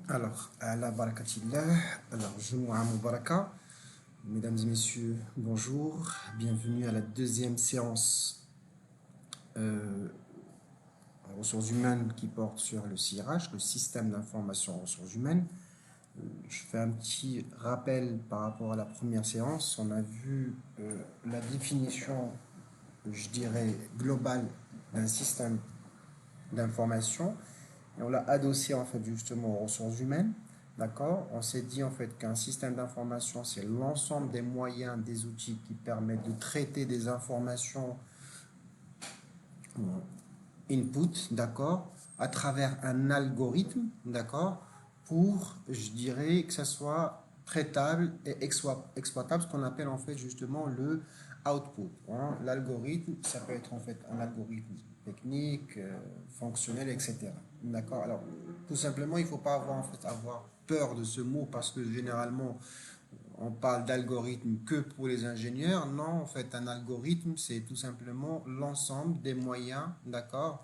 Alors, ala barakatillah. Alors, Jumu'ah Mubaraka. Mesdames et messieurs, bonjour. Bienvenue à la deuxième séance en ressources humaines qui porte sur le CIRH, le système d'information en ressources humaines. Je fais un petit rappel par rapport à la première séance. On a vu la définition, je dirais, globale d'un système d'information. Et on l'a adossé en fait justement aux ressources humaines. D'accord? On s'est dit en fait qu'un système d'information, c'est l'ensemble des moyens, des outils qui permettent de traiter des informations input, d'accord, à travers un algorithme, d'accord, pour, je dirais, que ça soit traitable et exploitable, ce qu'on appelle en fait justement le output. Hein. L'algorithme, ça peut être en fait un algorithme technique, fonctionnel, etc. D'accord. Alors, tout simplement, il ne faut pas avoir peur de ce mot parce que généralement, on parle d'algorithme que pour les ingénieurs. Non, en fait, un algorithme, c'est tout simplement l'ensemble des moyens, d'accord,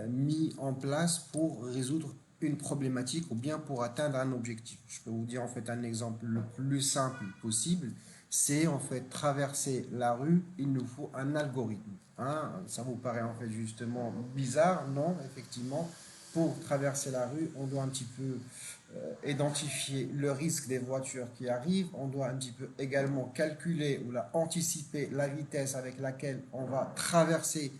mis en place pour résoudre une problématique ou bien pour atteindre un objectif. Je peux vous dire en fait un exemple le plus simple possible, c'est en fait traverser la rue, il nous faut un algorithme. Hein. Ça vous paraît en fait justement bizarre? Non, effectivement, pour traverser la rue, on doit un petit peu identifier le risque des voitures qui arrivent, on doit un petit peu également calculer ou anticiper la vitesse avec laquelle on va traverser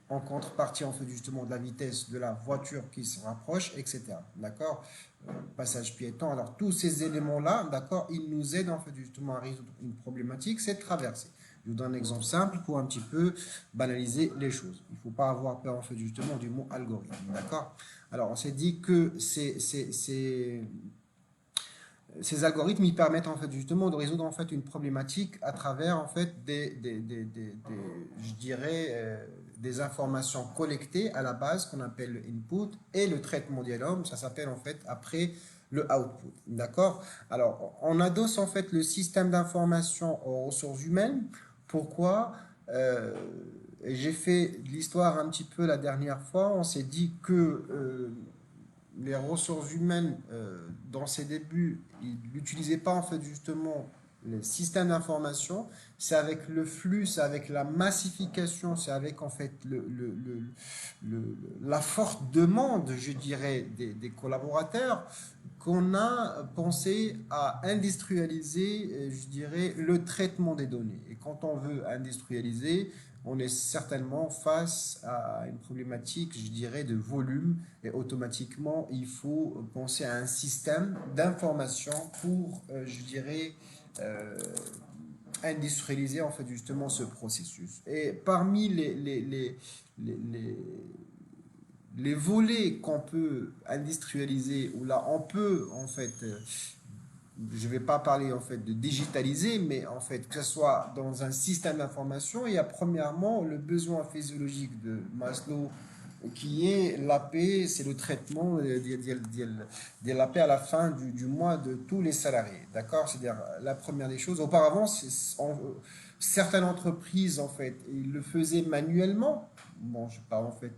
en contrepartie en fait justement de la vitesse de la voiture qui se rapproche, etc. D'accord? Passage piéton. Alors tous ces éléments-là, d'accord, ils nous aident en fait justement à résoudre une problématique, c'est de traverser. Je vous donne un exemple simple pour un petit peu banaliser les choses. Il ne faut pas avoir peur en fait justement du mot algorithme, d'accord? Alors on s'est dit que ces algorithmes, ils permettent en fait justement de résoudre en fait une problématique à travers en fait je dirais, des informations collectées à la base qu'on appelle le input et le traitement des normes, ça s'appelle en fait après le output. D'accord? Alors, on adosse en fait le système d'information aux ressources humaines. Pourquoi? J'ai fait l'histoire un petit peu la dernière fois. On s'est dit que les ressources humaines, dans ses débuts, ils n'utilisaient pas en fait justement les systèmes d'information, c'est avec le flux, c'est avec la massification, c'est avec en fait la forte demande, je dirais, des collaborateurs qu'on a pensé à industrialiser, je dirais, le traitement des données. Et quand on veut industrialiser, on est certainement face à une problématique, je dirais, de volume et automatiquement, il faut penser à un système d'information pour, je dirais, euh, industrialiser en fait justement ce processus. Et parmi les volets qu'on peut industrialiser, ou là on peut en fait je ne vais pas parler en fait de digitaliser, mais en fait que ce soit dans un système d'information, il y a premièrement le besoin physiologique de Maslow qui est la paix, c'est le traitement de la paix à la fin du mois de tous les salariés. D'accord? C'est-à-dire la première des choses. Auparavant, certaines entreprises en fait, ils le faisaient manuellement. Bon, je parle en fait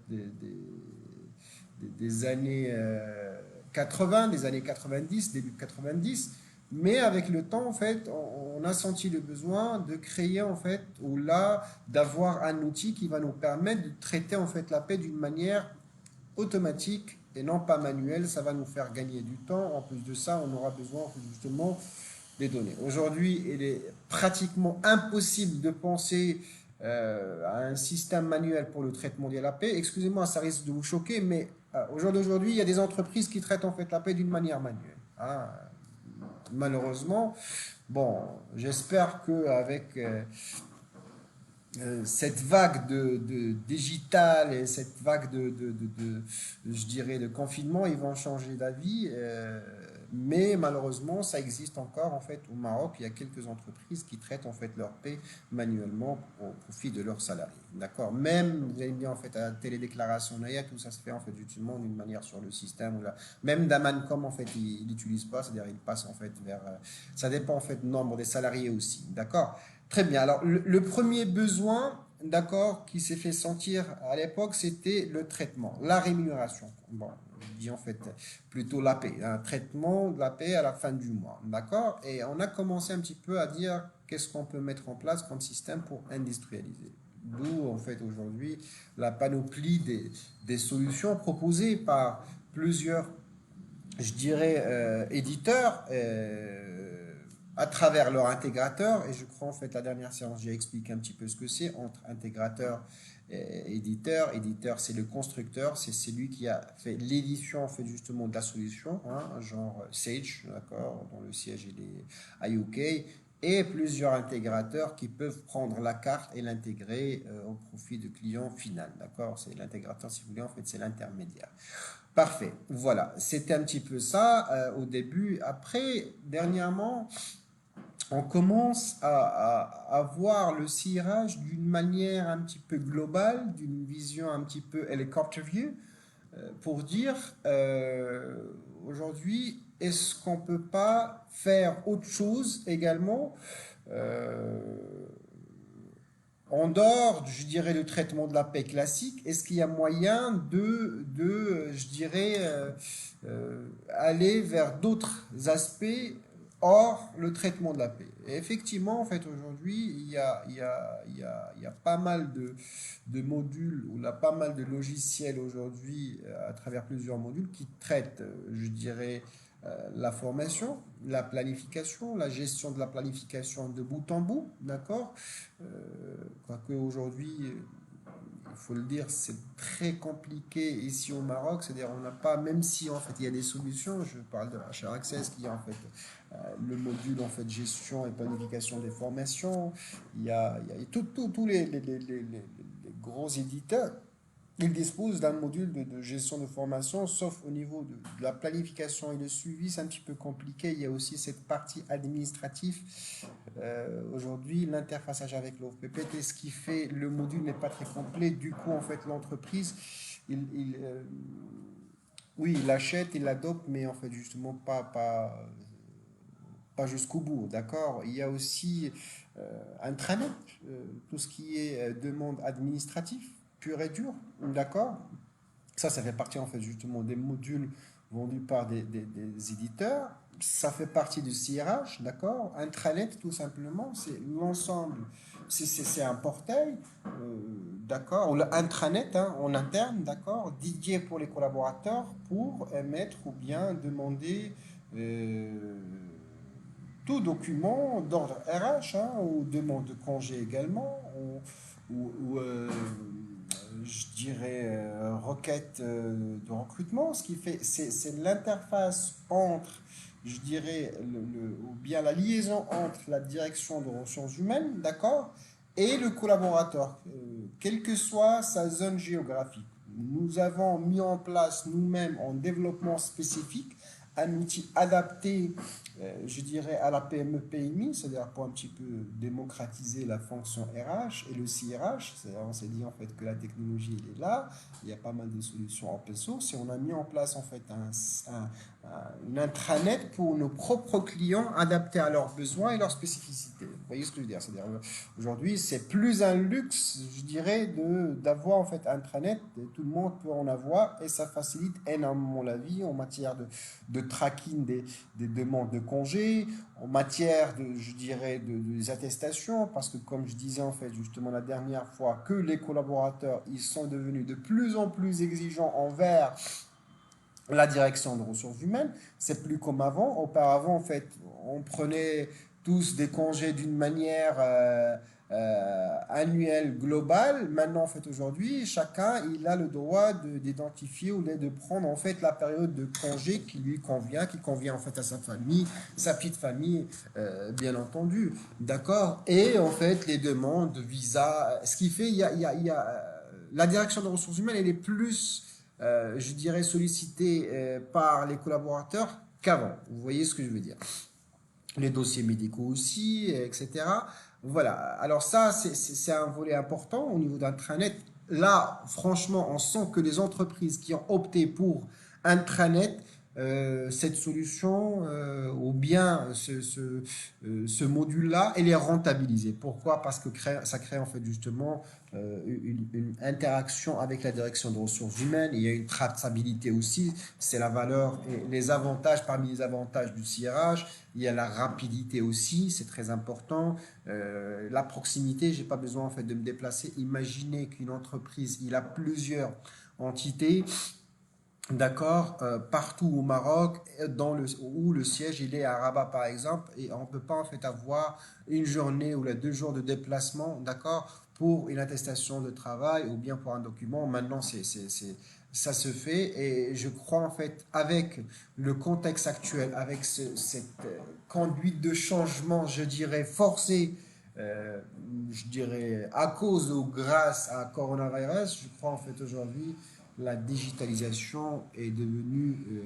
des années 80, des années 90, début 90. Mais avec le temps, en fait, on a senti le besoin de créer, en fait, ou là, d'avoir un outil qui va nous permettre de traiter, en fait, la paix d'une manière automatique et non pas manuelle. Ça va nous faire gagner du temps. En plus de ça, on aura besoin, justement, des données. Aujourd'hui, il est pratiquement impossible de penser à un système manuel pour le traitement de la paix. Excusez-moi, ça risque de vous choquer, mais au jour d'aujourd'hui, il y a des entreprises qui traitent en fait la paix d'une manière manuelle. Hein. Malheureusement, bon, j'espère qu'avec cette vague de digital et cette vague je dirais, de confinement, ils vont changer d'avis. mais malheureusement, ça existe encore en fait au Maroc. Il y a quelques entreprises qui traitent en fait leur paie manuellement au profit de leurs salariés. D'accord? Même, vous avez bien en fait à la télédéclaration NAIA, tout ça se fait en fait justement d'une manière sur le système. Même Damancom en fait, il n'utilise pas, c'est-à-dire il passe en fait vers. Ça dépend en fait du nombre des salariés aussi. D'accord? Très bien. Alors, le premier besoin, d'accord, qui s'est fait sentir à l'époque, c'était le traitement, la rémunération. Bon, je dis en fait plutôt la paie, un traitement de la paie à la fin du mois, d'accord? Et on a commencé un petit peu à dire qu'est-ce qu'on peut mettre en place comme système pour industrialiser. D'où en fait aujourd'hui la panoplie des solutions proposées par plusieurs, je dirais, éditeurs à travers leur intégrateur. Et je crois, en fait, la dernière séance, j'ai expliqué un petit peu ce que c'est entre intégrateur et éditeur. Éditeur, c'est le constructeur, c'est celui qui a fait l'édition, en fait, justement, de la solution, hein, genre Sage, d'accord, dont le siège il est à UK. Et plusieurs intégrateurs qui peuvent prendre la carte et l'intégrer au profit du client final, d'accord? C'est l'intégrateur, si vous voulez, en fait, c'est l'intermédiaire. Parfait, voilà, c'était un petit peu ça au début. Après, dernièrement, on commence à voir le cirage d'une manière un petit peu globale, d'une vision un petit peu helicopter view, pour dire aujourd'hui, est-ce qu'on ne peut pas faire autre chose également euh, en dehors, je dirais, le traitement de la paix classique, est-ce qu'il y a moyen je dirais, aller vers d'autres aspects hors le traitement de la paix? Et effectivement, en fait, aujourd'hui, il y a pas mal de modules, ou là, pas mal de logiciels aujourd'hui, à travers plusieurs modules, qui traitent, je dirais, la formation, la planification, la gestion de la planification de bout en bout, d'accord? Euh, Quoique aujourd'hui, il faut le dire, c'est très compliqué ici au Maroc. C'est-à-dire, on n'a pas, même si en fait il y a des solutions, je parle de HR Access qui est en fait le module en fait gestion et planification des formations. Il y a tous les gros éditeurs. Ils disposent d'un module de gestion de formation, sauf au niveau de la planification et le suivi, c'est un petit peu compliqué. Il y a aussi cette partie administrative. Aujourd'hui, l'interfaçage avec l'OPPT, ce qui fait le module n'est pas très complet. Du coup, en fait, l'entreprise, oui, il l'achète, il l'adopte, mais en fait, justement, pas jusqu'au bout, d'accord? Il y a aussi intranet, tout ce qui est demande administrative, pure et dure, d'accord? Ça fait partie en fait justement des modules vendus par des éditeurs. Ça fait partie du CRH, d'accord? Intranet, tout simplement, c'est l'ensemble, c'est un portail, d'accord? Ou l'intranet hein, en interne, d'accord? Dédié pour les collaborateurs pour émettre ou bien demander euh, tout document d'ordre RH, hein, ou demande de congé également, ou je dirais requête de recrutement. Ce qui fait, c'est l'interface entre, je dirais, ou bien la liaison entre la direction de ressources humaines, d'accord, et le collaborateur, quelle que soit sa zone géographique. Nous avons mis en place nous-mêmes en développement spécifique un outil adapté, je dirais, à la PME-PMI, c'est-à-dire pour un petit peu démocratiser la fonction RH et le CRH. On s'est dit en fait que la technologie elle est là, il y a pas mal de solutions open source et on a mis en place en fait une intranet pour nos propres clients adaptés à leurs besoins et leurs spécificités. Vous voyez ce que je veux dire? C'est-à-dire aujourd'hui, c'est plus un luxe, je dirais, d'avoir en fait un intranet. Tout le monde peut en avoir et ça facilite énormément la vie en matière de tracking des demandes de congés, en matière de, je dirais, des attestations, parce que comme je disais en fait justement la dernière fois, que les collaborateurs, ils sont devenus de plus en plus exigeants envers la direction de ressources humaines. C'est plus comme avant. Auparavant, en fait, on prenait tous des congés d'une manière annuelle globale. Maintenant, en fait, aujourd'hui, chacun il a le droit d'identifier ou de prendre en fait la période de congé qui lui convient, qui convient en fait à sa famille, sa petite famille, bien entendu, d'accord. Et en fait, les demandes de visa, ce qui fait, la direction des ressources humaines, elle est plus je dirais, sollicité par les collaborateurs qu'avant. Vous voyez ce que je veux dire? Les dossiers médicaux aussi, etc. Voilà. Alors ça, c'est un volet important au niveau d'intranet. Là, franchement, on sent que les entreprises qui ont opté pour intranet, cette solution ou bien ce module-là, elle est rentabilisée. Pourquoi? Parce que ça crée en fait justement une interaction avec la direction de ressources humaines. Il y a une traçabilité aussi. C'est la valeur et les avantages, parmi les avantages du CRH, il y a la rapidité aussi, c'est très important. La proximité, j'ai pas besoin en fait de me déplacer. Imaginez qu'une entreprise, il a plusieurs entités, d'accord, partout au Maroc, où le siège il est à Rabat par exemple, et on ne peut pas en fait avoir une journée ou 2 jours de déplacement, d'accord, pour une attestation de travail ou bien pour un document. Maintenant, ça se fait et je crois en fait avec le contexte actuel, avec cette conduite de changement, je dirais forcée, euh, je dirais à cause ou grâce à coronavirus, je crois en fait aujourd'hui la digitalisation est devenue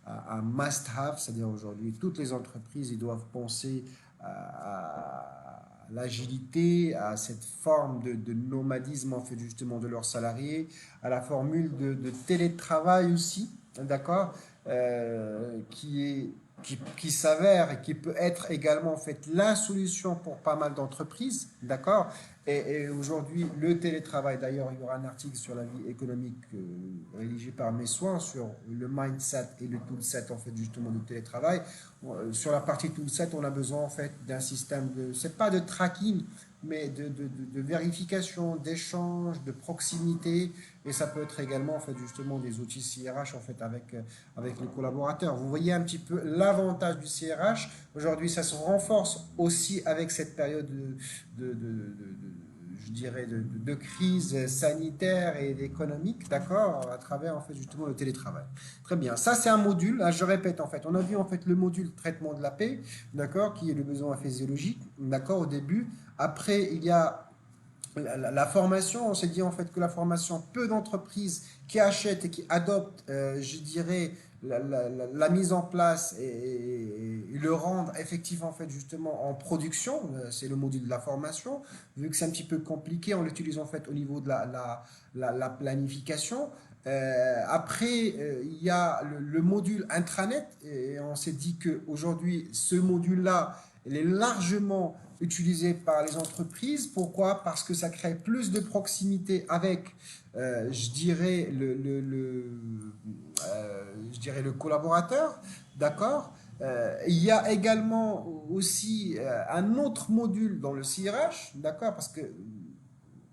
un must-have, c'est-à-dire aujourd'hui, toutes les entreprises ils doivent penser à l'agilité, à cette forme de nomadisme en fait justement de leurs salariés, à la formule de télétravail aussi, d'accord, qui s'avère et qui peut être également en fait la solution pour pas mal d'entreprises, d'accord. Et aujourd'hui, le télétravail, d'ailleurs, il y aura un article sur la vie économique rédigé par mes soins sur le mindset et le toolset en fait justement du télétravail. Sur la partie toolset, on a besoin en fait d'un système c'est pas de tracking, mais de vérification, d'échange, de proximité. Et ça peut être également en fait justement des outils CRH en fait avec les collaborateurs. Vous voyez un petit peu l'avantage du CRH. Aujourd'hui, ça se renforce aussi avec cette période je dirais, de crise sanitaire et économique, d'accord, à travers en fait justement le télétravail. Très bien, ça c'est un module, là, je répète en fait, on a vu en fait le module traitement de la paix, d'accord, qui est le besoin physiologique, d'accord, au début. Après, il y a la formation, on s'est dit en fait que la formation, peu d'entreprises qui achètent et qui adoptent, je dirais, la mise en place et le rendre effectif en fait justement en production, c'est le module de la formation, vu que c'est un petit peu compliqué, on l'utilise en fait au niveau de la planification. Après, il y a le module intranet et on s'est dit qu'aujourd'hui, ce module-là, il est largement utilisé par les entreprises. Pourquoi? Parce que ça crée plus de proximité avec, je dirais, je dirais le collaborateur, d'accord? Il y a également aussi un autre module dans le CRH, d'accord? Parce que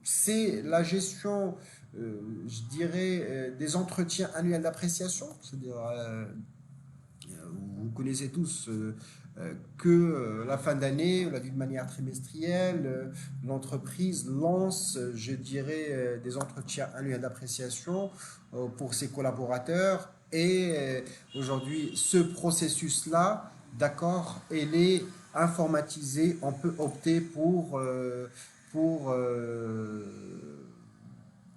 c'est la gestion, je dirais, des entretiens annuels d'appréciation, c'est-à-dire vous connaissez tous que la fin d'année, d'une manière trimestrielle, l'entreprise lance, je dirais, des entretiens annuels d'appréciation pour ses collaborateurs. Et aujourd'hui, ce processus-là, d'accord, il est informatisé. On peut opter pour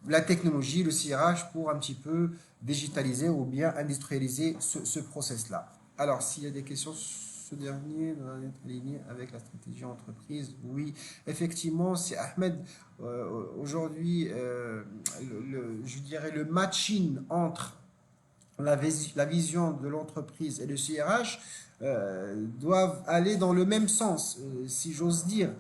la technologie, le CRH, pour un petit peu digitaliser ou bien industrialiser ce process-là. Alors, s'il y a des questions, ce dernier doit être aligné avec la stratégie entreprise. Oui, effectivement, c'est Ahmed. Aujourd'hui, je dirais le matching entre la vision de l'entreprise et le CRH doivent aller dans le même sens, si j'ose dire.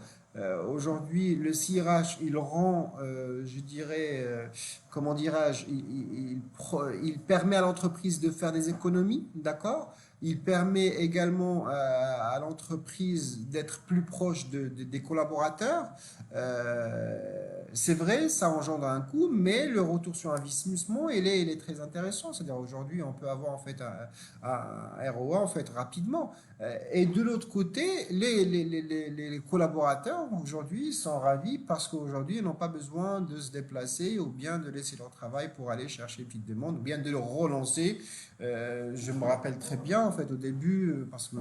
Aujourd'hui, le CRH, il rend, je dirais, comment dirais-je, il permet à l'entreprise de faire des économies, d'accord? Il permet également à l'entreprise d'être plus proche des collaborateurs. C'est vrai, ça engendre un coût, mais le retour sur investissement, il est très intéressant. C'est-à-dire aujourd'hui, on peut avoir en fait un ROA en fait rapidement. Et de l'autre côté, les collaborateurs aujourd'hui sont ravis parce qu'aujourd'hui, ils n'ont pas besoin de se déplacer ou bien de laisser leur travail pour aller chercher une petite demande ou bien de le relancer. Je me rappelle très bien en fait au début parce que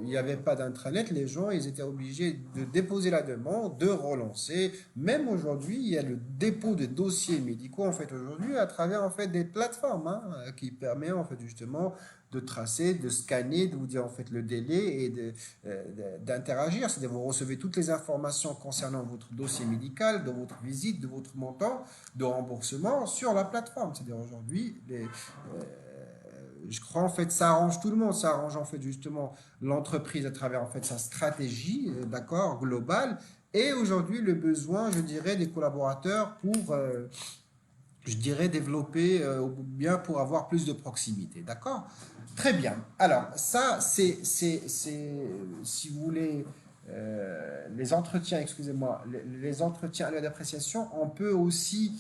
il n'y avait pas d'intranet, les gens ils étaient obligés de déposer la demande, de relancer. Même aujourd'hui, il y a le dépôt de dossiers médicaux en fait aujourd'hui à travers en fait des plateformes qui permet en fait justement de tracer, de scanner, de vous dire en fait le délai et d'interagir. C'est-à-dire vous recevez toutes les informations concernant votre dossier médical, de votre visite, de votre montant de remboursement sur la plateforme. C'est-à-dire aujourd'hui, je crois en fait ça arrange tout le monde, ça arrange en fait justement l'entreprise à travers en fait sa stratégie, d'accord, globale, et aujourd'hui le besoin, je dirais, des collaborateurs pour je dirais, développer ou bien pour avoir plus de proximité. D'accord? Très bien. Alors, ça, si vous voulez, les entretiens, excusez-moi, les entretiens annuels d'appréciation, on peut aussi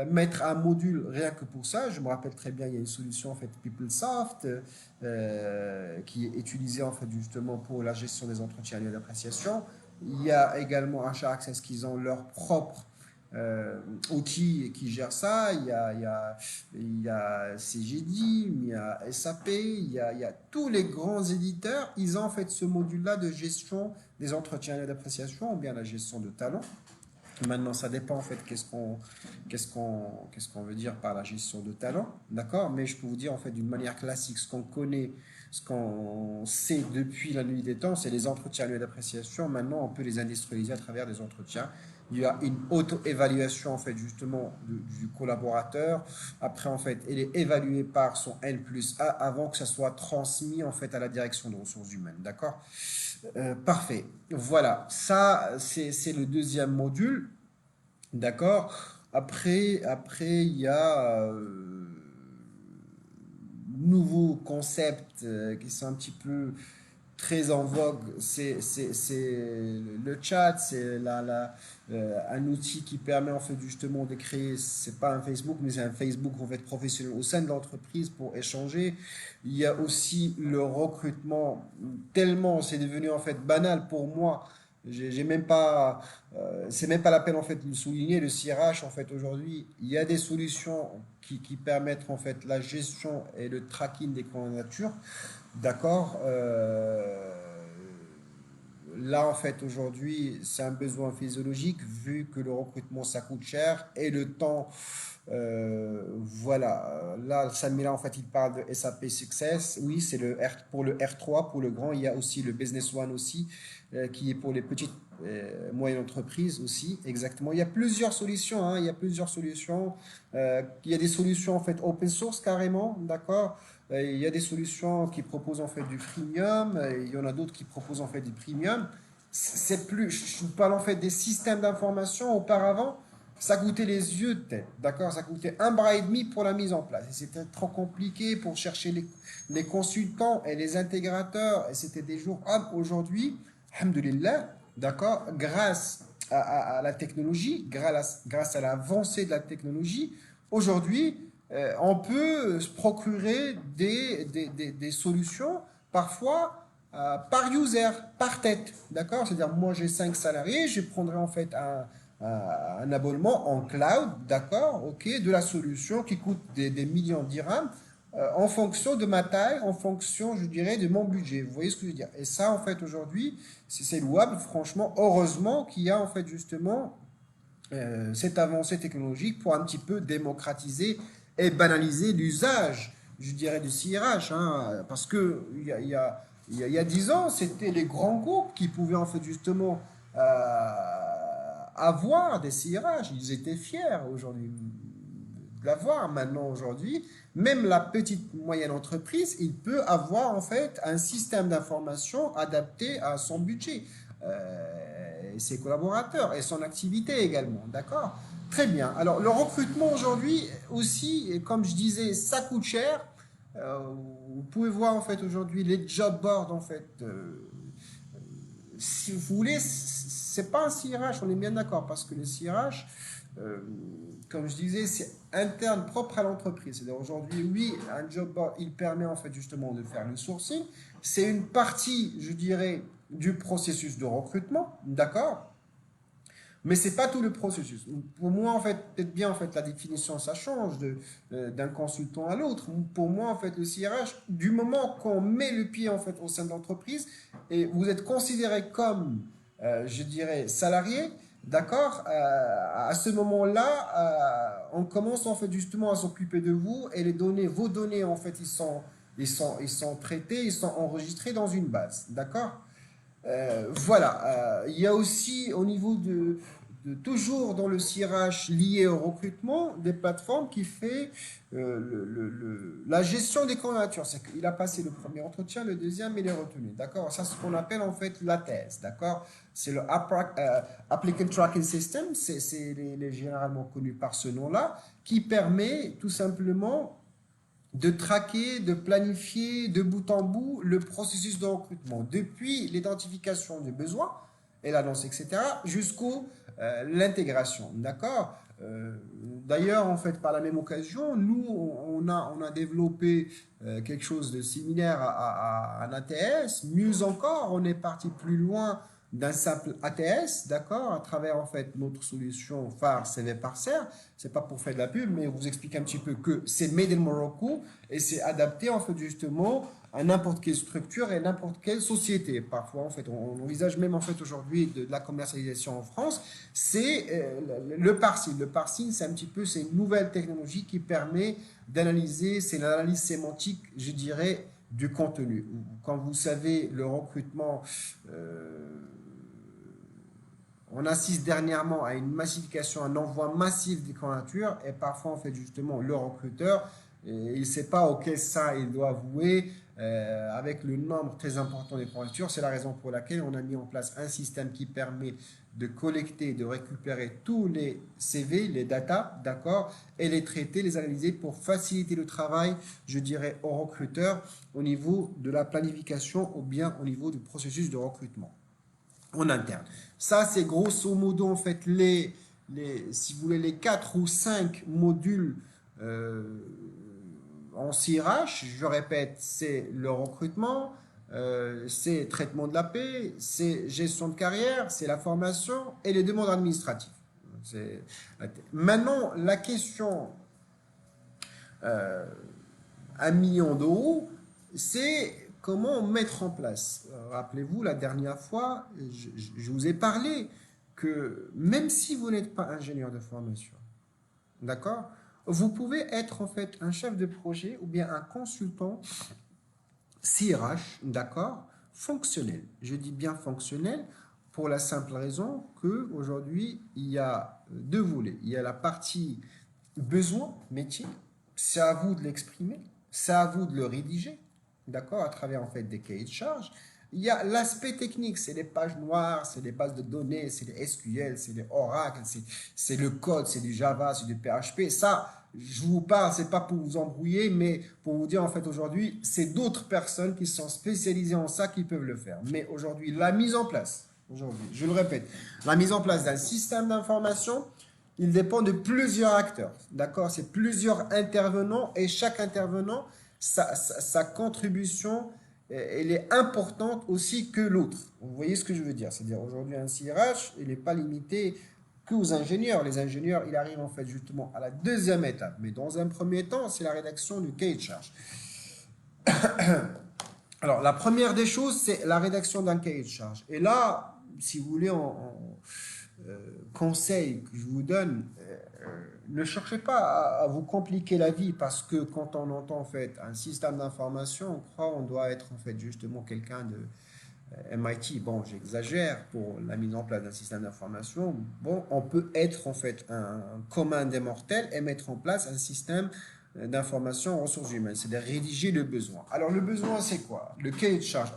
mettre un module rien que pour ça. Je me rappelle très bien, il y a une solution en fait PeopleSoft qui est utilisée en fait justement pour la gestion des entretiens annuels d'appréciation. Il y a également HR Access qui ont leur propre outils qui gèrent ça. Il y a CGDIM, il y a SAP, il y a tous les grands éditeurs. Ils ont en fait ce module-là de gestion des entretiens et d'appréciation ou bien la gestion de talents. Maintenant, ça dépend en fait qu'est-ce qu'on veut dire par la gestion de talent, d'accord? Mais je peux vous dire en fait d'une manière classique ce qu'on connaît, ce qu'on sait depuis la nuit des temps, c'est les entretiens annuels d'appréciation. Maintenant, on peut les industrialiser à travers des entretiens. Il y a une auto-évaluation en fait justement du collaborateur. Après en fait, elle est évaluée par son N plus A avant que ça soit transmis en fait à la direction des ressources humaines, d'accord? Parfait. Voilà, ça c'est le deuxième module. D'accord. Il y a nouveaux concepts qui sont un petit peu très en vogue. C'est le chat, c'est un outil qui permet en fait justement de créer, c'est pas un Facebook, mais c'est un Facebook en fait professionnel au sein de l'entreprise pour échanger. Il y a aussi le recrutement, tellement c'est devenu en fait banal pour moi. J'ai même pas, c'est même pas la peine en fait de le souligner. Le CRH en fait aujourd'hui, il y a des solutions qui permettent en fait la gestion et le tracking des candidatures. D'accord. Là, en fait, aujourd'hui, c'est un besoin physiologique vu que le recrutement, ça coûte cher et le temps, voilà. Là, Samira, en fait, il parle de SAP Success. Oui, c'est pour le R3, pour le grand. Il y a aussi le Business One aussi, qui est pour les petites moyennes entreprises aussi. Exactement. Il y a plusieurs solutions, hein, il y a plusieurs solutions. Il y a des solutions, en fait, open source carrément, d'accord? Il y a des solutions qui proposent en fait du freemium, il y en a d'autres qui proposent en fait du premium. C'est plus, je vous parle en fait des systèmes d'information. Auparavant, ça coûtait les yeux de tête, d'accord? Ça coûtait un bras et demi pour la mise en place. Et c'était trop compliqué pour chercher les consultants et les intégrateurs. Et c'était des jours. Aujourd'hui, alhamdoulilah, d'accord? Grâce à la technologie, grâce à l'avancée de la technologie, aujourd'hui, on peut se procurer des solutions parfois par user, par tête. D'accord? C'est-à-dire, moi j'ai 5 salariés, je prendrai en fait un abonnement en cloud, d'accord? Ok, de la solution qui coûte des millions de dirhams en fonction de ma taille, en fonction, je dirais, de mon budget. Vous voyez ce que je veux dire? Et ça, en fait, aujourd'hui, c'est louable, franchement. Heureusement qu'il y a en fait justement cette avancée technologique pour un petit peu démocratiser et banaliser l'usage, je dirais, du CRH. Hein, parce que il y a 10 ans, c'était les grands groupes qui pouvaient en fait justement avoir des CRH. Ils étaient fiers aujourd'hui de l'avoir. Maintenant, aujourd'hui, même la petite moyenne entreprise, il peut avoir en fait un système d'information adapté à son budget. Ses collaborateurs et son activité également. D'accord? Très bien. Alors, le recrutement aujourd'hui aussi, comme je disais, ça coûte cher. Vous pouvez voir en fait aujourd'hui les job boards en fait. Si vous voulez, c'est pas un CRH, on est bien d'accord, parce que le CRH, euh, comme je disais, c'est interne, propre à l'entreprise. C'est-à-dire aujourd'hui, oui, un job board, il permet en fait justement de faire le sourcing. C'est une partie, je dirais, du processus de recrutement, d'accord? Mais c'est pas tout le processus. Pour moi, en fait, peut-être bien, en fait, la définition, ça change d'un consultant à l'autre. Pour moi, en fait, le CRH, du moment qu'on met le pied, en fait, au sein de l'entreprise, et vous êtes considéré comme, je dirais, salarié, d'accord, à ce moment-là, on commence, en fait, justement à s'occuper de vous, et les données, vos données, en fait, ils sont ils sont traités, ils sont enregistrés dans une base. D'accord? Voilà. Il y a aussi au niveau toujours dans le cirage lié au recrutement, des plateformes qui fait la gestion des candidatures. C'est qu'il a passé le premier entretien, le deuxième, il est retenu. D'accord? Ça, c'est ce qu'on appelle en fait la thèse. D'accord? C'est le Applicant Tracking System, c'est généralement connu par ce nom-là, qui permet tout simplement de traquer, de planifier de bout en bout le processus de recrutement, depuis l'identification des besoins et l'annonce, etc., jusqu'au l'intégration. D'accord. D'ailleurs, en fait, par la même occasion, nous, on a développé quelque chose de similaire à un ATS. Mieux encore, on est parti plus loin d'un simple ATS, d'accord, à travers en fait notre solution phare CV Parser. C'est pas pour faire de la pub, mais vous expliquer un petit peu que c'est made in Morocco et c'est adapté en fait justement à n'importe quelle structure et n'importe quelle société. Parfois, en fait, on envisage même en fait aujourd'hui de la commercialisation en France. C'est le parsing. Le parsing, c'est un petit peu c'est une nouvelle technologie qui permet d'analyser, c'est l'analyse sémantique, je dirais, du contenu. Quand vous savez le recrutement, on assiste dernièrement à une massification, un envoi massif des candidatures et parfois en fait justement le recruteur, il ne sait pas auquel ça il doit vouer avec le nombre très important des candidatures. C'est la raison pour laquelle on a mis en place un système qui permet de collecter, de récupérer tous les CV, les data, d'accord, et les traiter, les analyser pour faciliter le travail, je dirais, au recruteur au niveau de la planification ou bien au niveau du processus de recrutement en interne. Ça, c'est grosso modo, en fait, si vous voulez, les 4 ou 5 modules en CRH. Je répète, c'est le recrutement, c'est traitement de la paix, c'est gestion de carrière, c'est la formation et les demandes administratives. Maintenant, la question 1 million d'euros, c'est comment mettre en place. Rappelez-vous, la dernière fois, je vous ai parlé que même si vous n'êtes pas ingénieur de formation, d'accord, vous pouvez être en fait un chef de projet ou bien un consultant CRH, d'accord, fonctionnel. Je dis bien fonctionnel pour la simple raison que aujourd'hui il y a deux volets. Il y a la partie besoin métier, c'est à vous de l'exprimer, c'est à vous de le rédiger, d'accord, à travers en fait des cahiers de charges. Il y a l'aspect technique, c'est les pages noires, c'est les bases de données, c'est les SQL, c'est les Oracle, c'est le code, c'est du Java, c'est du PHP. Ça, je vous parle, c'est pas pour vous embrouiller, mais pour vous dire en fait aujourd'hui, c'est d'autres personnes qui sont spécialisées en ça qui peuvent le faire. Mais aujourd'hui, la mise en place, aujourd'hui, je le répète, la mise en place d'un système d'information, il dépend de plusieurs acteurs. D'accord? C'est plusieurs intervenants et chaque intervenant, sa contribution, elle est importante aussi que l'autre. Vous voyez ce que je veux dire? C'est-à-dire aujourd'hui un CRH, il n'est pas limité qu'aux ingénieurs. Les ingénieurs, il arrive en fait justement à la deuxième étape. Mais dans un premier temps, c'est la rédaction du cahier de charge. Alors, la première des choses, c'est la rédaction d'un cahier de charge. Et là, si vous voulez, conseil que je vous donne, ne cherchez pas à vous compliquer la vie parce que quand on entend en fait un système d'information, on croit on doit être en fait justement quelqu'un de MIT. Bon, j'exagère pour la mise en place d'un système d'information. Bon, on peut être en fait un commun des mortels et mettre en place un système d'information en ressources humaines, c'est de rédiger le besoin. Alors le besoin c'est quoi? Le cahier de charge,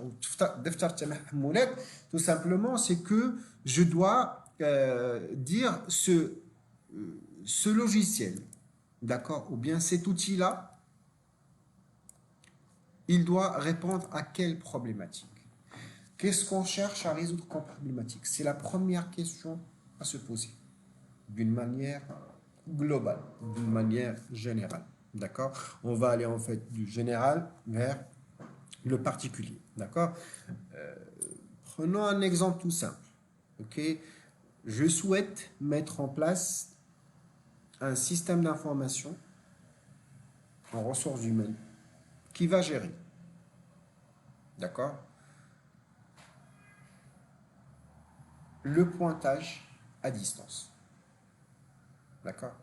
tout simplement, c'est que je dois dire ce logiciel, d'accord, ou bien cet outil-là, il doit répondre à quelle problématique? Qu'est-ce qu'on cherche à résoudre comme problématique? C'est la première question à se poser, d'une manière globale, d'une manière générale, d'accord? On va aller en fait du général vers le particulier, d'accord? Prenons un exemple tout simple, ok? Je souhaite mettre en place un système d'information en ressources humaines qui va gérer. D'accord? Le pointage à distance. D'accord?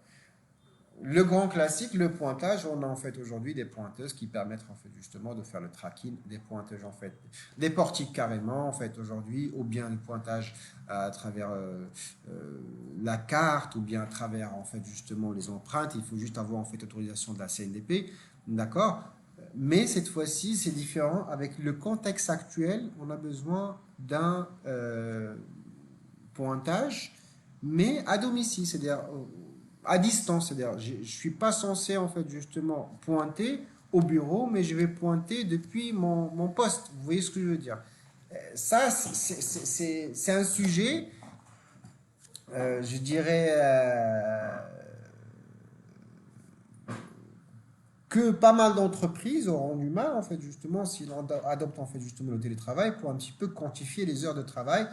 Le grand classique, le pointage, on a en fait aujourd'hui des pointeuses qui permettent en fait justement de faire le tracking des pointeuses en fait, des portiques carrément en fait aujourd'hui, ou bien le pointage à travers la carte, ou bien à travers en fait justement les empreintes. Il faut juste avoir en fait autorisation de la CNDP, d'accord? Mais cette fois-ci, c'est différent. Avec le contexte actuel, on a besoin d'un pointage, mais à domicile, c'est-à-dire à distance. C'est-à-dire, je ne suis pas censé en fait justement pointer au bureau, mais je vais pointer depuis mon poste. Vous voyez ce que je veux dire? Ça, c'est un sujet, je dirais, que pas mal d'entreprises auront du mal, en fait, justement, s'ils adoptent, en fait, justement, le télétravail pour un petit peu quantifier les heures de travail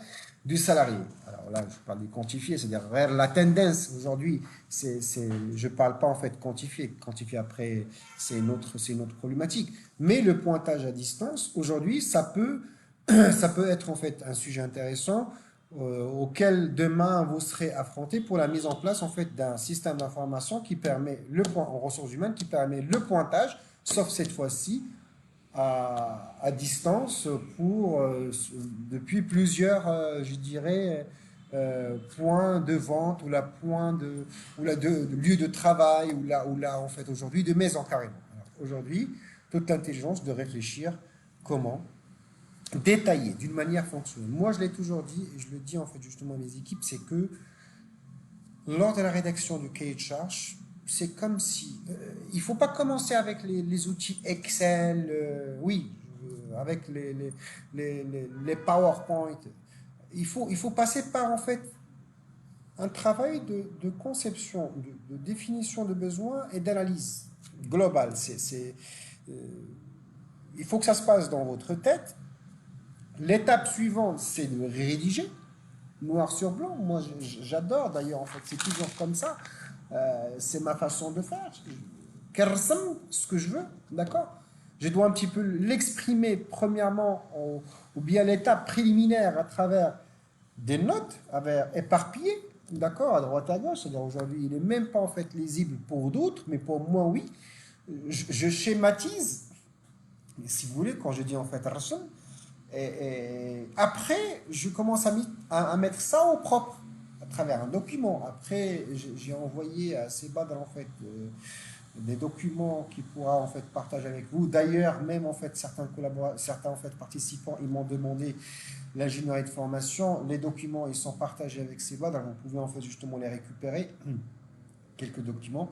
du salarié. Alors là, je parle de quantifier, c'est-à-dire la tendance aujourd'hui, je ne parle pas, en fait, quantifier. Quantifier après, c'est une autre problématique. Mais le pointage à distance, aujourd'hui, ça peut être, en fait, un sujet intéressant auquel demain vous serez affronté pour la mise en place en fait d'un système d'information qui permet en ressources humaines qui permet le pointage, sauf cette fois-ci à distance pour depuis plusieurs, je dirais, points de vente ou la point de lieu de travail ou là en fait aujourd'hui de maison carrément. Alors, aujourd'hui, toute intelligence de réfléchir comment détaillé, d'une manière fonctionnelle. Moi, je l'ai toujours dit, et je le dis en fait justement à mes équipes, c'est que lors de la rédaction du cahier de charge, c'est comme si... il ne faut pas commencer avec les outils Excel, oui, avec les PowerPoint. Il faut passer par en fait un travail de conception, de définition de besoins et d'analyse globale. Euh, il faut que ça se passe dans votre tête. L'étape suivante, c'est de rédiger, noir sur blanc. Moi, j'adore d'ailleurs, en fait, c'est toujours comme ça. C'est ma façon de faire. Kersam, ce que je veux, d'accord? Je dois un petit peu l'exprimer, premièrement, ou bien l'étape préliminaire à travers des notes éparpillées, d'accord, à droite à gauche. C'est-à-dire aujourd'hui, il n'est même pas en fait lisible pour d'autres, mais pour moi, oui. Je schématise, si vous voulez, quand je dis en fait Rassam, et après, je commence à mettre ça au propre à travers un document. Après, j'ai envoyé à Sebad en fait des documents qu'il pourra en fait partager avec vous. D'ailleurs, même en fait certains en fait participants, ils m'ont demandé l'ingénierie de formation. Les documents, ils sont partagés avec Sebad. Donc vous pouvez en fait justement les récupérer. Quelques documents.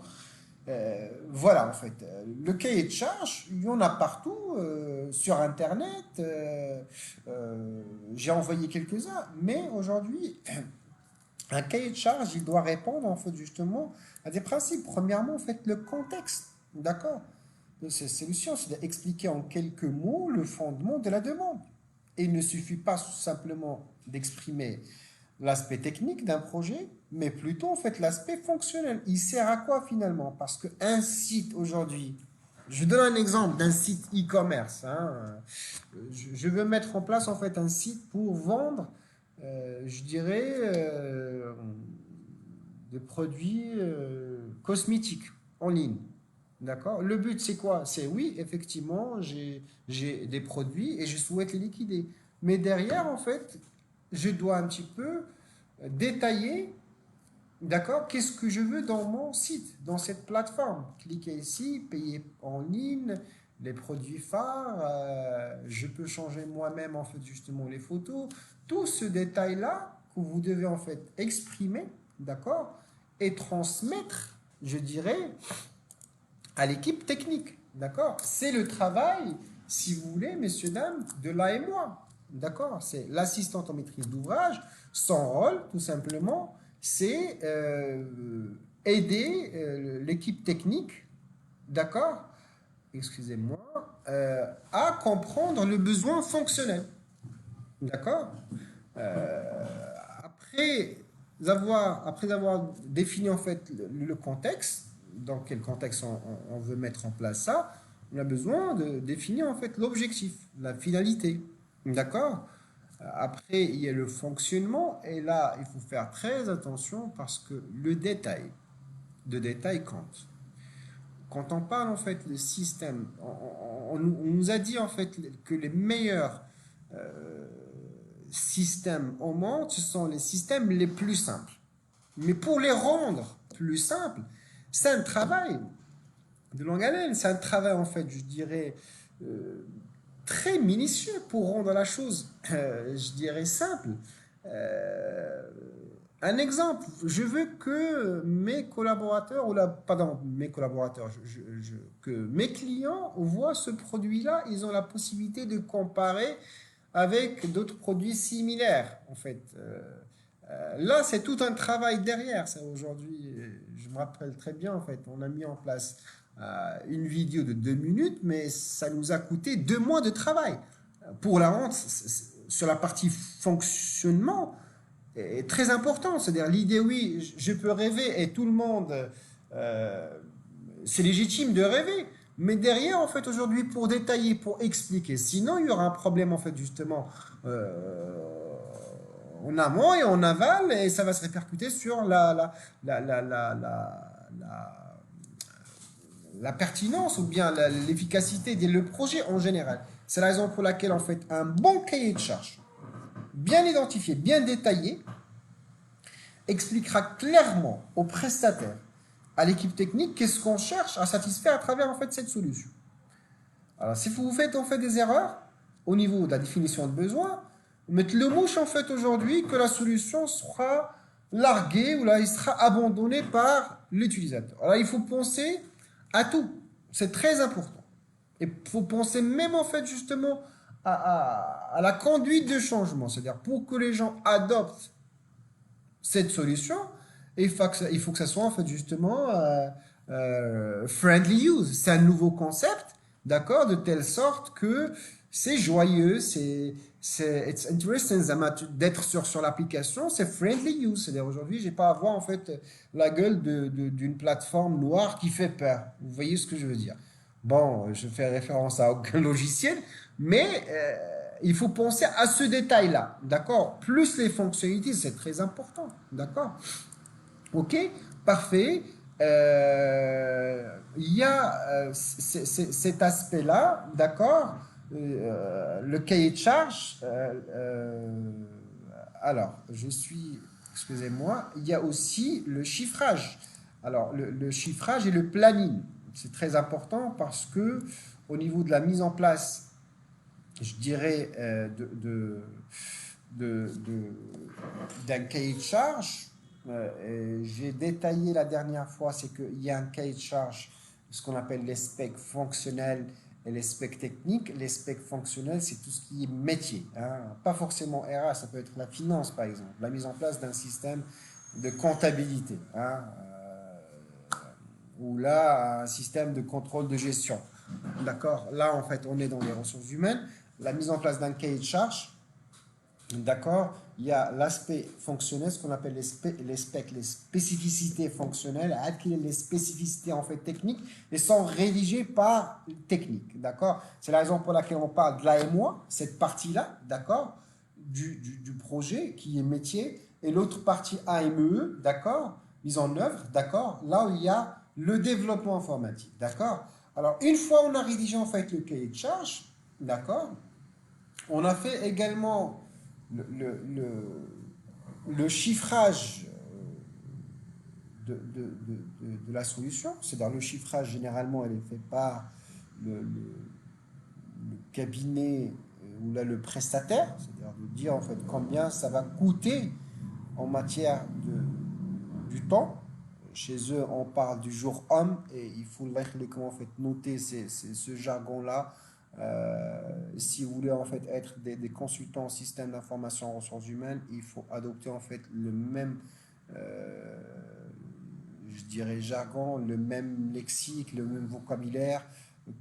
Voilà, en fait. Le cahier de charge, il y en a partout sur Internet. J'ai envoyé quelques-uns, mais aujourd'hui, un cahier de charge, il doit répondre, en fait, justement, à des principes. Premièrement, en fait, le contexte. D'accord? Ces solutions, c'est d'expliquer en quelques mots le fondement de la demande. Et il ne suffit pas simplement d'exprimer l'aspect technique d'un projet, mais plutôt en fait l'aspect fonctionnel. Il sert à quoi finalement? Parce qu'un site aujourd'hui, je donne un exemple d'un site e-commerce. Hein, je veux mettre en place en fait un site pour vendre, je dirais, des produits cosmétiques en ligne. D'accord? Le but, c'est quoi? C'est oui, effectivement, j'ai des produits et je souhaite les liquider. Mais derrière, en fait, je dois un petit peu détailler, d'accord, qu'est-ce que je veux dans mon site, dans cette plateforme. Cliquez ici, payer en ligne, les produits phares, je peux changer moi-même, en fait, justement, les photos. Tout ce détail-là que vous devez, en fait, exprimer, d'accord, et transmettre, je dirais, à l'équipe technique. D'accord? C'est le travail, si vous voulez, messieurs, dames, de là et moi. D'accord? C'est l'assistante en maîtrise d'ouvrage. Son rôle, tout simplement, c'est aider l'équipe technique, d'accord? Excusez-moi, à comprendre le besoin fonctionnel. D'accord? Euh, après après avoir défini en fait le contexte, dans quel contexte on veut mettre en place ça, on a besoin de définir en fait l'objectif, la finalité. D'accord? Après, il y a le fonctionnement, et là, il faut faire très attention parce que le détail de détail compte. Quand on parle en fait de système, on nous a dit en fait que les meilleurs systèmes au monde, ce sont les systèmes les plus simples. Mais pour les rendre plus simples, c'est un travail de longue haleine, c'est un travail en fait, je dirais, euh, très minutieux pour rendre la chose, je dirais, simple. Euh, un exemple, je veux que mes collaborateurs, pardon, mes collaborateurs, que mes clients voient ce produit-là, ils ont la possibilité de comparer avec d'autres produits similaires, en fait. Là, c'est tout un travail derrière. Ça, aujourd'hui, je me rappelle très bien, en fait, on a mis en place une vidéo de 2 minutes, mais ça nous a coûté 2 mois de travail pour la rendre sur la partie fonctionnement est très important. C'est-à-dire l'idée, oui, je peux rêver et tout le monde, euh, c'est légitime de rêver. Mais derrière, en fait, aujourd'hui, pour détailler, pour expliquer, sinon il y aura un problème, en fait, justement, en amont et en aval, et ça va se répercuter sur la pertinence ou bien l'efficacité le projet en général. C'est la raison pour laquelle, en fait, un bon cahier de charge, bien identifié, bien détaillé, expliquera clairement aux prestataires, à l'équipe technique, qu'est-ce qu'on cherche à satisfaire à travers en fait cette solution. Alors, si vous faites en fait des erreurs au niveau de la définition de besoin, vous mettez le mouche en fait aujourd'hui que la solution sera larguée ou là il sera abandonné par l'utilisateur. Alors, il faut penser à tout. C'est très important. Et il faut penser même en fait justement à la conduite de changement. C'est-à-dire pour que les gens adoptent cette solution, il faut que ça soit en fait justement friendly use. C'est un nouveau concept, d'accord, de telle sorte que c'est joyeux, it's interesting d'être sur l'application, c'est friendly use. C'est-à-dire aujourd'hui, j'ai pas à voir en fait la gueule d'une plateforme noire qui fait peur. Vous voyez ce que je veux dire? Bon, je fais référence à aucun logiciel, mais il faut penser à ce détail-là, d'accord? Plus les fonctionnalités, c'est très important, d'accord? Ok, parfait. Il y a cet aspect-là, d'accord? Le cahier de charge. Alors, excusez-moi, il y a aussi le chiffrage. Alors, le chiffrage et le planning, c'est très important parce que au niveau de la mise en place, je dirais, d'un cahier de charge. J'ai détaillé la dernière fois, c'est qu'il y a un cahier de charge, ce qu'on appelle les specs fonctionnels et les specs techniques. Les specs fonctionnels, c'est tout ce qui est métier, hein. Pas forcément RH, ça peut être la finance par exemple, la mise en place d'un système de comptabilité, hein, ou là un système de contrôle de gestion. D'accord? Là, en fait, on est dans les ressources humaines. La mise en place d'un cahier de charge, d'accord? Il y a l'aspect fonctionnel, ce qu'on appelle les specs, les spécificités fonctionnelles, les spécificités en fait techniques, et sont rédigées par technique, d'accord? C'est la raison pour laquelle on parle de l'AMOA, cette partie-là, d'accord? Du projet qui est métier, et l'autre partie AME, d'accord? Mise en œuvre, d'accord? Là où il y a le développement informatique, d'accord? Alors, une fois on a rédigé en fait le cahier de charge, d'accord? On a fait également le, le, le chiffrage de la solution. C'est-à-dire le chiffrage, généralement, elle est fait par le cabinet ou là le prestataire, c'est-à-dire de dire en fait combien ça va coûter en matière du temps. Chez eux, on parle du jour homme et il faut comment en fait noter ce jargon-là. Si vous voulez en fait être des consultants en système d'information en ressources humaines, il faut adopter en fait le même, euh, je dirais jargon, le même lexique, le même vocabulaire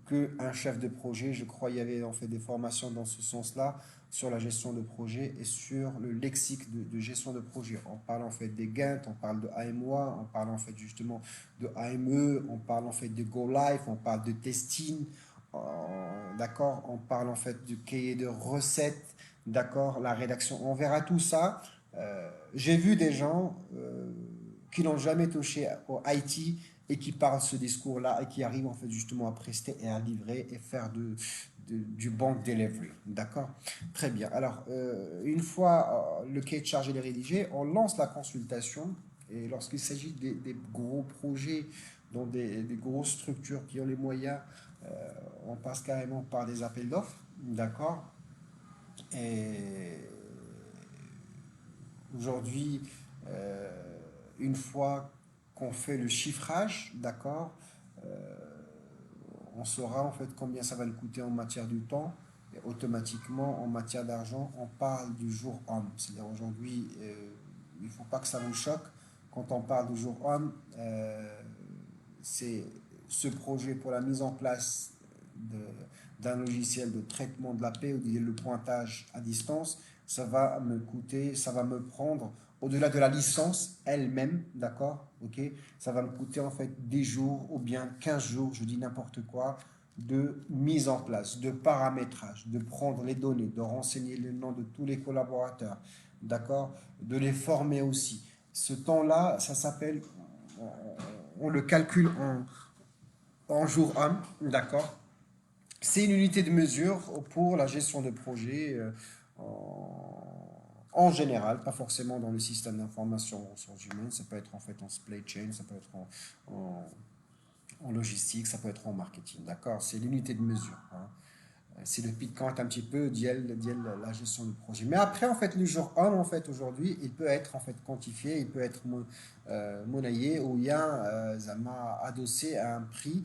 qu'un chef de projet. Je crois qu'il y avait en fait des formations dans ce sens-là sur la gestion de projet et sur le lexique de gestion de projet. On parle en fait des Gantt, on parle de AMOA, on parle en fait justement de AME, on parle en fait de Go Live, on parle de testing, d'accord, on parle en fait du cahier de recettes, d'accord, la rédaction. On verra tout ça. J'ai vu des gens qui n'ont jamais touché au IT et qui parlent ce discours-là et qui arrivent en fait justement à prester et à livrer et faire du bon delivery. D'accord? Très bien. Alors, une fois le cahier de charge est rédigé, on lance la consultation et lorsqu'il s'agit des gros projets dans des grosses structures qui ont les moyens, on passe carrément par des appels d'offres. D'accord? Et aujourd'hui, euh, une fois qu'on fait le chiffrage, d'accord, euh, on saura en fait combien ça va nous coûter en matière de temps. Et automatiquement, en matière d'argent, on parle du jour homme. C'est-à-dire aujourd'hui, il ne faut pas que ça vous choque. Quand on parle du jour homme, c'est ce projet pour la mise en place d'un logiciel de traitement de la paix ou le pointage à distance, ça va me coûter, ça va me prendre au-delà de la licence elle-même, d'accord, ok, ça va me coûter en fait des jours ou bien 15 jours, je dis n'importe quoi, de mise en place, de paramétrage, de prendre les données, de renseigner le nom de tous les collaborateurs, d'accord, de les former aussi. Ce temps-là, ça s'appelle, on le calcule en jour 1, d'accord. C'est une unité de mesure pour la gestion de projet en général, pas forcément dans le système d'information en ressources humaines, ça peut être en fait en supply chain, ça peut être en logistique, ça peut être en marketing, d'accord. C'est l'unité de mesure, hein. C'est le piquant un petit peu la gestion du projet. Mais après, en fait, le jour 1, en fait, aujourd'hui, il peut être en fait quantifié, il peut être monnayé ou il y a adossé à un prix.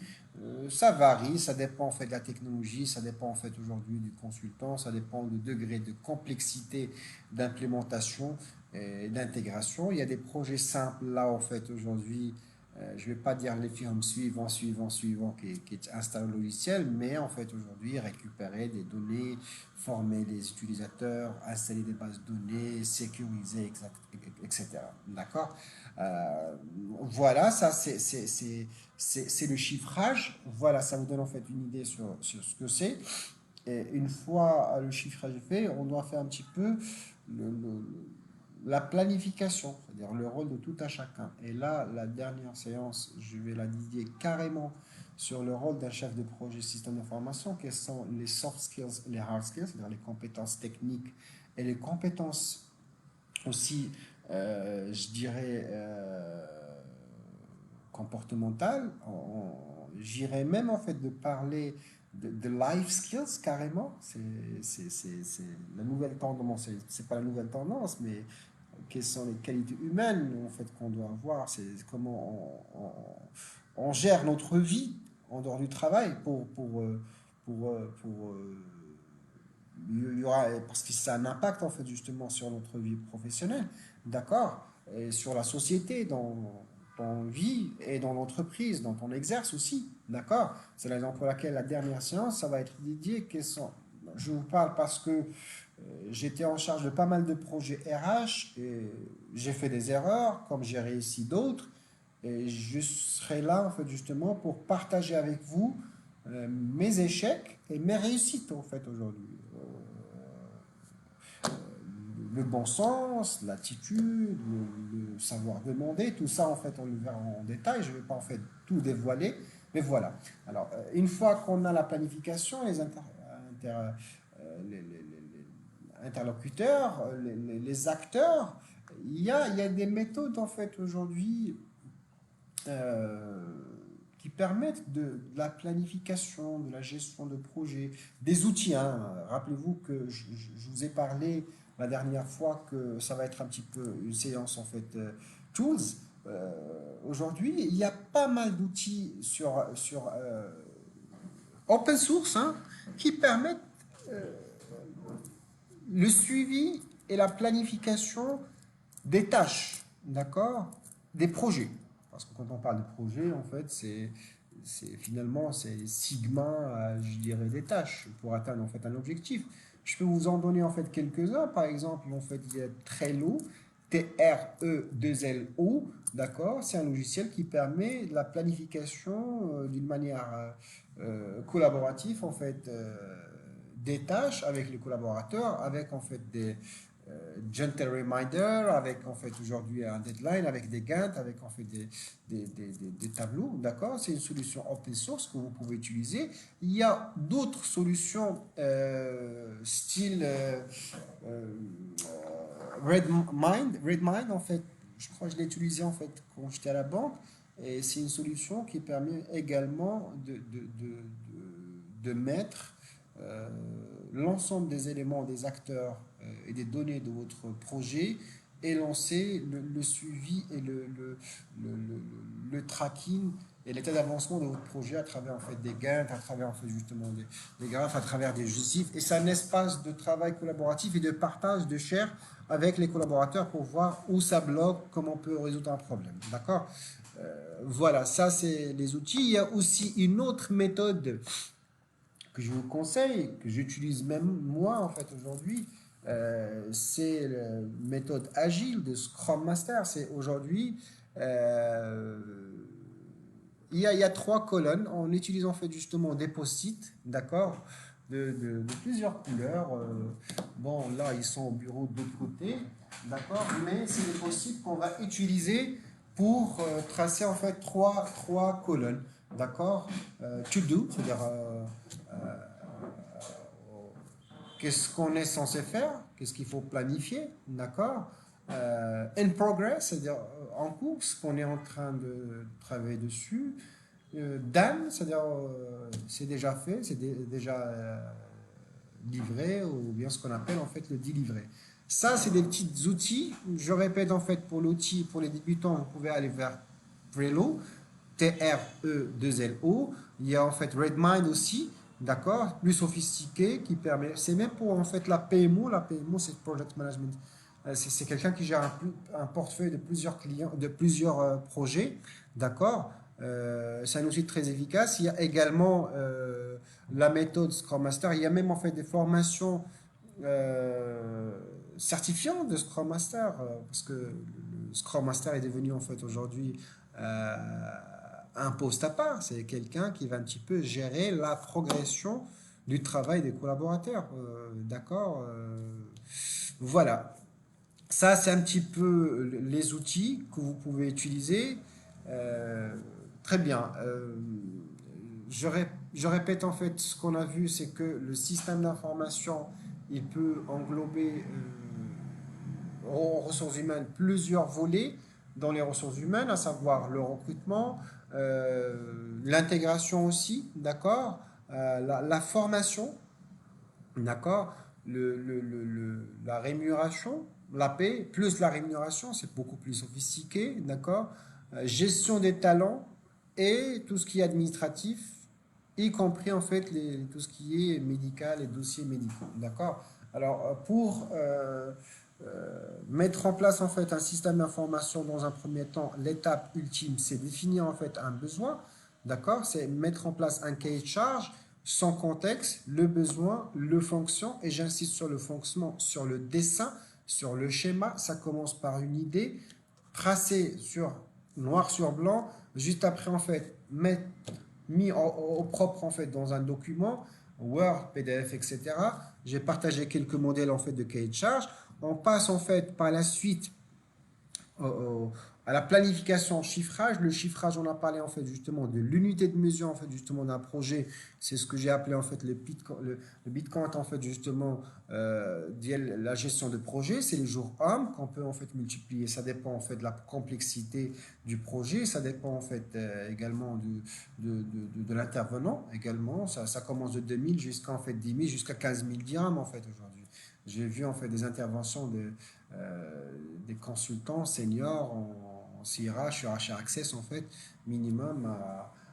Ça varie, ça dépend en fait de la technologie, ça dépend en fait aujourd'hui du consultant, ça dépend du degré de complexité d'implémentation et d'intégration. Il y a des projets simples là en fait aujourd'hui, je ne vais pas dire les firmes suivant qui installent le logiciel, mais en fait aujourd'hui récupérer des données, former des utilisateurs, installer des bases de données, sécuriser, etc. D'accord. Voilà, ça c'est le chiffrage. Voilà, ça vous donne en fait une idée sur ce que c'est. Et une fois le chiffrage est fait, on doit faire un petit peu la planification, c'est-à-dire le rôle de tout à chacun. Et là, la dernière séance, je vais la dédier carrément sur le rôle d'un chef de projet système d'information, quelles sont les soft skills et les hard skills, c'est-à-dire les compétences techniques et les compétences aussi, je dirais, comportementales. J'irais même en fait de parler de life skills carrément. C'est la nouvelle tendance. C'est pas la nouvelle tendance, mais quelles sont les qualités humaines en fait qu'on doit avoir. C'est comment on gère notre vie en dehors du travail pour il y aura, parce que ça a un impact en fait justement sur notre vie professionnelle, d'accord, et sur la société dont on vit et dans l'entreprise dont on exerce aussi, d'accord. C'est la raison pour laquelle la dernière séance, ça va être dédié. Je vous parle parce que j'étais en charge de pas mal de projets RH et j'ai fait des erreurs, comme j'ai réussi d'autres. Et je serai là, en fait, justement, pour partager avec vous mes échecs et mes réussites, en fait, aujourd'hui. Le bon sens, l'attitude, le savoir demander, tout ça, en fait, on le verra en détail. Je ne vais pas, en fait, tout dévoiler, mais voilà. Alors, une fois qu'on a la planification, les interlocuteurs, les acteurs, il y a des méthodes, en fait, aujourd'hui euh, qui permettent de la planification, de la gestion de projets, des outils, hein. Rappelez-vous que je vous ai parlé la dernière fois que ça va être un petit peu une séance en fait tools. Aujourd'hui, il y a pas mal d'outils sur open source, hein, qui permettent le suivi et la planification des tâches, d'accord, des projets. Parce que quand on parle de projet, en fait, finalement c'est sigma, je dirais, des tâches pour atteindre en fait un objectif. Je peux vous en donner en fait quelques-uns. Par exemple, en fait, il y a Trello, Trelo, d'accord. C'est un logiciel qui permet la planification d'une manière collaborative en fait des tâches avec les collaborateurs, avec en fait gentle reminder, avec en fait aujourd'hui un deadline, avec des Gantt, avec en fait des tableaux, d'accord? C'est une solution open source que vous pouvez utiliser. Il y a d'autres solutions style euh, Redmind en fait, je crois que je l'ai utilisé en fait quand j'étais à la banque, et c'est une solution qui permet également de mettre euh, l'ensemble des éléments, des acteurs et des données de votre projet et lancer le suivi et le tracking et l'état d'avancement de votre projet à travers en fait des Gantt, à travers en fait justement des graphes, à travers des justifs. Et c'est un espace de travail collaboratif et de partage de chair avec les collaborateurs pour voir où ça bloque, comment on peut résoudre un problème. D'accord? Voilà, ça c'est les outils. Il y a aussi une autre méthode que je vous conseille, que j'utilise même moi en fait aujourd'hui, c'est la méthode agile de Scrum Master. C'est aujourd'hui, euh, il y a trois colonnes. On utilise en fait justement des post-it, d'accord, de plusieurs couleurs. Bon, là, ils sont au bureau de l'autre côté, d'accord, mais c'est des post-it qu'on va utiliser pour tracer en fait trois colonnes, d'accord. To do, c'est-à-dire qu'est-ce qu'on est censé faire, qu'est-ce qu'il faut planifier, d'accord. In progress, c'est-à-dire en cours, ce qu'on est en train de travailler dessus. Done, c'est-à-dire c'est déjà fait, c'est déjà livré, ou bien ce qu'on appelle en fait le délivré. Ça, c'est des petits outils. Je répète en fait pour l'outil, pour les débutants, vous pouvez aller vers Trello, Trelo. Il y a en fait Redmine aussi, d'accord, plus sophistiqué, qui permet, c'est même pour en fait la PMO. La PMO, c'est Project Management. C'est quelqu'un qui gère un portefeuille de plusieurs clients, de plusieurs projets, d'accord. C'est un outil très efficace. Il y a également la méthode Scrum Master. Il y a même en fait des formations euh, certifiantes de Scrum Master, parce que le Scrum Master est devenu en fait aujourd'hui un poste à part. C'est quelqu'un qui va un petit peu gérer la progression du travail des collaborateurs. D'accord. Voilà. Ça, c'est un petit peu les outils que vous pouvez utiliser. Euh, Très bien. Je répète en fait ce qu'on a vu, c'est que le système d'information, il peut englober en ressources humaines plusieurs volets dans les ressources humaines, à savoir le recrutement, l'intégration aussi, d'accord, la formation, d'accord, la rémunération, la paie, plus la rémunération, c'est beaucoup plus sophistiqué, d'accord, gestion des talents et tout ce qui est administratif, y compris en fait tout ce qui est médical et dossiers médicaux, d'accord. Alors pour mettre en place en fait un système d'information dans un premier temps, l'étape ultime, c'est définir en fait un besoin, d'accord, c'est mettre en place un cahier de charge, son contexte, le besoin, le fonction, et j'insiste sur le fonctionnement, sur le dessin, sur le schéma. Ça commence par une idée tracée sur noir sur blanc, juste après en fait mis au propre en fait dans un document Word, PDF, etc. J'ai partagé quelques modèles en fait de cahier de charge. On passe en fait par la suite au- à la planification, chiffrage. Le chiffrage, on a parlé en fait justement de l'unité de mesure en fait justement d'un projet. C'est ce que j'ai appelé en fait le bit count en fait justement la gestion de projet. C'est les jours hommes qu'on peut en fait multiplier. Ça dépend en fait de la complexité du projet. Ça dépend en fait également de l'intervenant également. Ça commence de 2000 jusqu'à en fait 10 000 jusqu'à 15 000 dirhams en fait aujourd'hui. J'ai vu en fait des interventions des consultants seniors en CRH, sur HR Access, en fait, minimum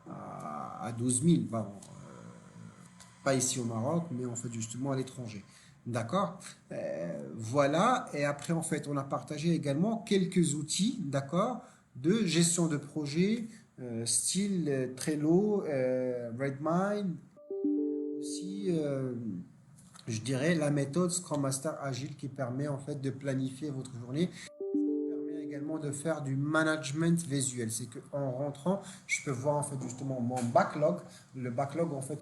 à 12 000. Bon, pas ici au Maroc, mais en fait, justement à l'étranger. D'accord. Voilà. Et après, en fait, on a partagé également quelques outils, d'accord, de gestion de projet, style Trello, Redmine, aussi je dirais, la méthode Scrum Master Agile qui permet en fait de planifier votre journée. Permet également de faire du management visuel. C'est qu'en rentrant, je peux voir en fait justement mon backlog. Le backlog en fait,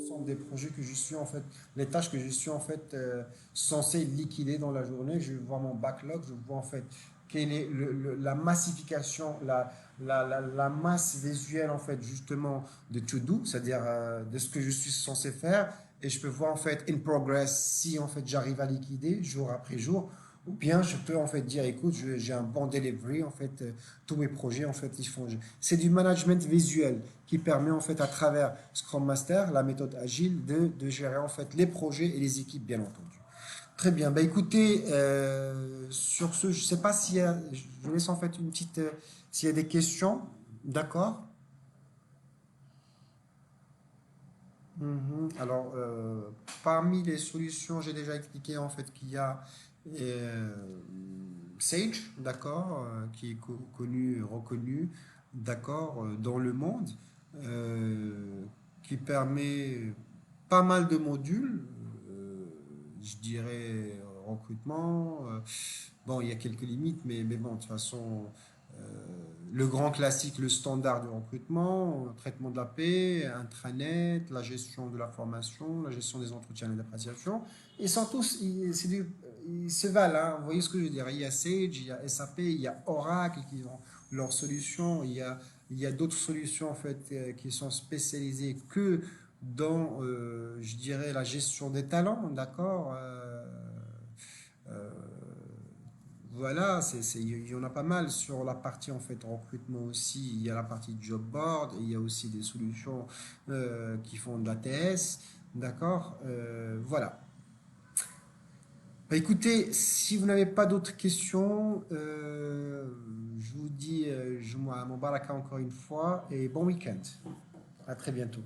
c'est l'ensemble des projets que je suis en fait, les tâches que je suis en fait censé liquider dans la journée. Je vois mon backlog, je vois en fait quelle est la massification, la masse visuelle en fait justement de to do, c'est-à-dire de ce que je suis censé faire. Et je peux voir en fait in progress si en fait j'arrive à liquider jour après jour. Ou bien je peux en fait dire, écoute, j'ai un bon delivery, en fait, tous mes projets, en fait, ils font. C'est du management visuel qui permet, en fait, à travers Scrum Master, la méthode agile, de gérer, en fait, les projets et les équipes, bien entendu. Très bien. Bah, écoutez, sur ce, je ne sais pas s'il y a, je laisse en fait une petite, s'il y a des questions, d'accord? Mhm. Alors, parmi les solutions, j'ai déjà expliqué en fait qu'il y a euh, Sage, d'accord, qui est connu, reconnu, d'accord, dans le monde, qui permet pas mal de modules, euh, je dirais recrutement. Bon, il y a quelques limites, mais bon, de toute façon, euh, le grand classique, le standard de recrutement, traitement de la paie, intranet, la gestion de la formation, la gestion des entretiens et d'appréciation. Ils sont tous, ils se valent, hein. Vous voyez ce que je veux dire? Il y a Sage, il y a SAP, il y a Oracle qui ont leurs solutions, il y a d'autres solutions en fait qui sont spécialisées que dans, je dirais, la gestion des talents, d'accord? Euh, voilà, il y en a pas mal sur la partie en fait recrutement aussi. Il y a la partie job board, il y a aussi des solutions qui font de l'ATS, d'accord? Voilà. Bah, écoutez, si vous n'avez pas d'autres questions, je vous dis mon baraka encore une fois et bon week-end. À très bientôt.